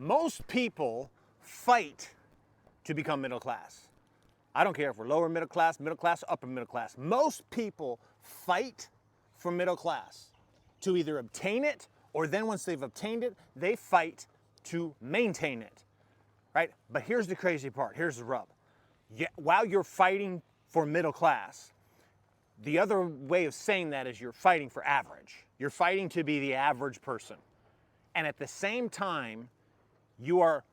Most people fight to become middle class. I don't care if we're lower middle class, upper middle class. Most people fight for middle class to either obtain it, or then once they've obtained it, they fight to maintain it, right? But here's the crazy part, here's the rub. While you're fighting for middle class, the other way of saying that is you're fighting for average. You're fighting to be the average person. And at the same time, you are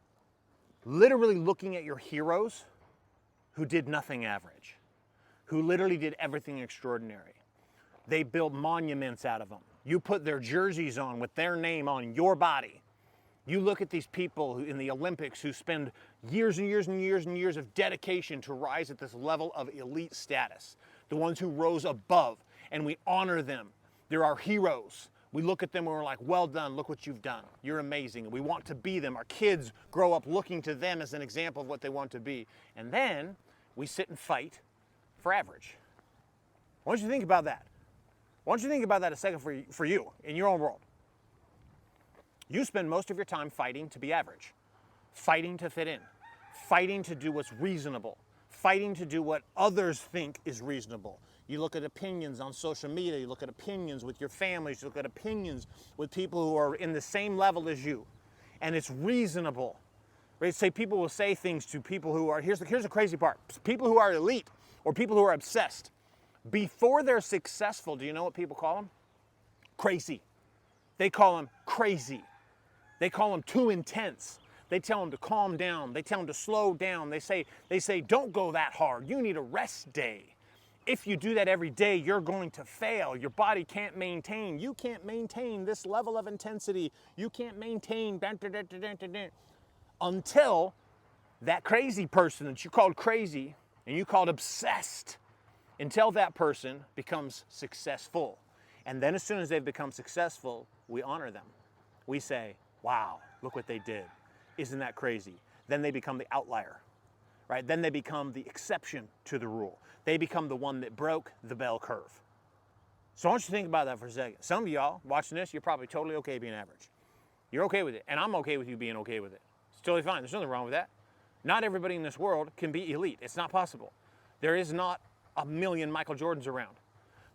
literally looking at your heroes who did nothing average, who literally did everything extraordinary. They built monuments out of them. You put their jerseys on with their name on your body. You look at these people in the Olympics who spend years and years and years and years of dedication to rise at this level of elite status. The ones who rose above, and we honor them. They're our heroes. We look at them and we're like, well done, look what you've done. You're amazing. And we want to be them. Our kids grow up looking to them as an example of what they want to be. And then we sit and fight for average. Why don't you think about that? Why don't you think about that a second for you in your own world? You spend most of your time fighting to be average, fighting to fit in, fighting to do what's reasonable, fighting to do what others think is reasonable. You look at opinions on social media, you look at opinions with your families, you look at opinions with people who are in the same level as you, and it's reasonable. Right? Say people will say things to people who are, here's the crazy part, people who are elite or people who are obsessed. Before they're successful, do you know what people call them? Crazy. They call them crazy. They call them too intense. They tell them to calm down. They tell them to slow down. They say, don't go that hard. You need a rest day. If you do that every day, you're going to fail. Your body can't maintain. You can't maintain this level of intensity. You can't maintain until that crazy person that you called crazy and you called obsessed, until that person becomes successful. And then as soon as they've become successful, we honor them. We say, wow, look what they did. Isn't that crazy? Then they become the outlier, right? Then they become the exception to the rule. They become the one that broke the bell curve. So I want you to think about that for a second. Some of y'all watching this, you're probably totally okay being average. You're okay with it, and I'm okay with you being okay with it. It's totally fine. There's nothing wrong with that. Not everybody in this world can be elite. It's not possible. There is not a million Michael Jordans around.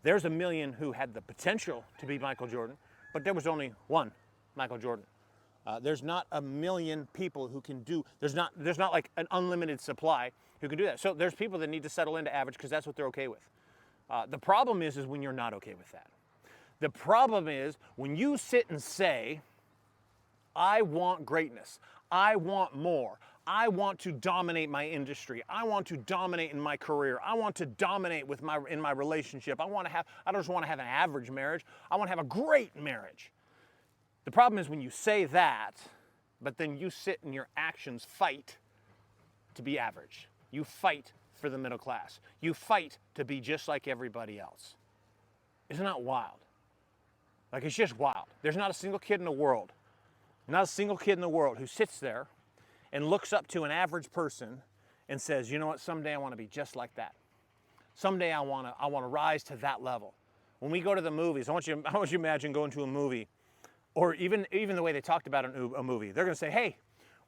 There's a million who had the potential to be Michael Jordan, but there was only one Michael Jordan. There's not a million people who can do, there's not like an unlimited supply who can do that. So there's people that need to settle into average because that's what they're okay with. The problem is when you're not okay with that. The problem is when you sit and say, I want greatness. I want more. I want to dominate my industry. I want to dominate in my career. I want to dominate in my relationship. I don't just want to have an average marriage. I want to have a great marriage. The problem is when you say that, but then you sit and your actions fight to be average. You fight for the middle class. You fight to be just like everybody else. Isn't that wild? Like, it's just wild. There's not a single kid in the world, who sits there and looks up to an average person and says, you know what, someday I want to be just like that. Someday I want to rise to that level. When we go to the movies, I want you to imagine going to a movie, or even the way they talked about a movie. They're going to say, hey,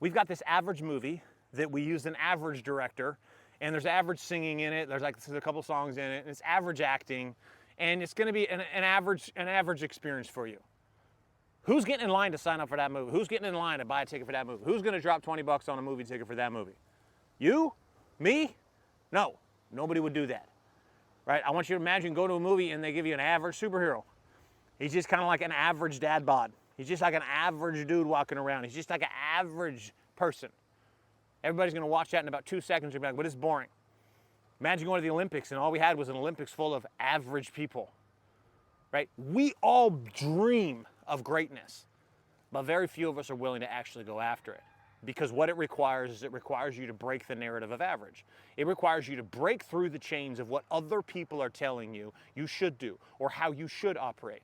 we've got this average movie that we used an average director, and there's average singing in it. There's a couple songs in it, and it's average acting, and it's going to be an average experience for you. Who's getting in line to sign up for that movie? Who's getting in line to buy a ticket for that movie? Who's going to drop $20 on a movie ticket for that movie? You? Me? No, nobody would do that, right? I want you to imagine go to a movie and they give you an average superhero. He's just kind of like an average dad bod. He's just like an average dude walking around. He's just like an average person. Everybody's going to watch that in about 2 seconds and be like, but it's boring. Imagine going to the Olympics and all we had was an Olympics full of average people, right? We all dream of greatness, but very few of us are willing to actually go after it. Because what it requires is you to break the narrative of average. It requires you to break through the chains of what other people are telling you should do or how you should operate.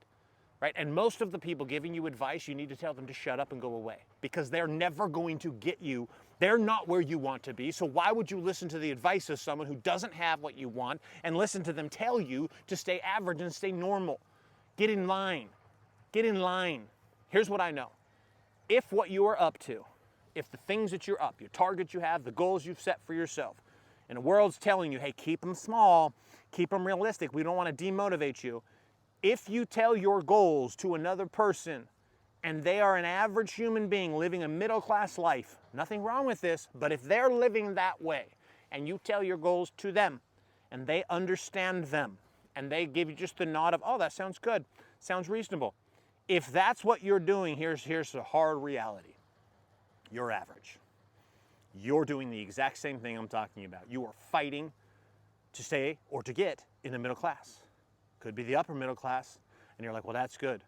Right? And most of the people giving you advice, you need to tell them to shut up and go away because they're never going to get you. They're not where you want to be. So why would you listen to the advice of someone who doesn't have what you want and listen to them tell you to stay average and stay normal? Get in line. Get in line. Here's what I know. If what you are up to if the things that you're up, your targets you have, the goals you've set for yourself, and the world's telling you, hey, keep them small, keep them realistic, we don't want to demotivate you. If you tell your goals to another person and they are an average human being living a middle-class life, nothing wrong with this, but if they're living that way and you tell your goals to them and they understand them and they give you just the nod of, oh, that sounds good, sounds reasonable. If that's what you're doing, here's the hard reality. You're average. You're doing the exact same thing I'm talking about. You are fighting to stay or to get in the middle class. Could be the upper middle class, and you're like, well, that's good.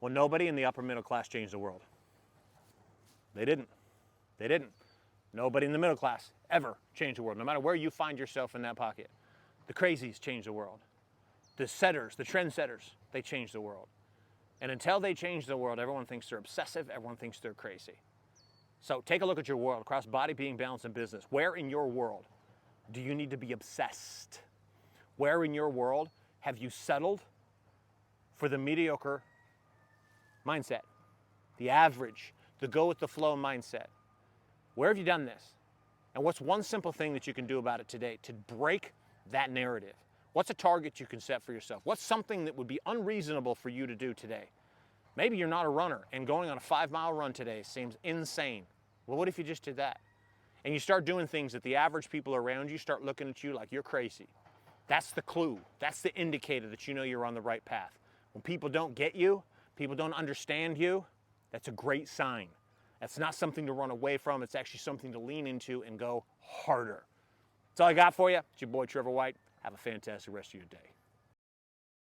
Well, nobody in the upper middle class changed the world. They didn't. They didn't. Nobody in the middle class ever changed the world, no matter where you find yourself in that pocket. The crazies changed the world. The setters, the trendsetters, they changed the world. And until they change the world, everyone thinks they're obsessive, everyone thinks they're crazy. So take a look at your world across body, being, balance, and business. Where in your world do you need to be obsessed? Where in your world have you settled for the mediocre mindset, the average, the go with the flow mindset? Where have you done this? And what's one simple thing that you can do about it today to break that narrative? What's a target you can set for yourself? What's something that would be unreasonable for you to do today? Maybe you're not a runner and going on a 5-mile run today seems insane. Well, what if you just did that? And you start doing things that the average people around you start looking at you like you're crazy. That's the clue. That's the indicator that you know you're on the right path. When people don't get you, people don't understand you, that's a great sign. That's not something to run away from. It's actually something to lean into and go harder. That's all I got for you. It's your boy, Trevor White. Have a fantastic rest of your day.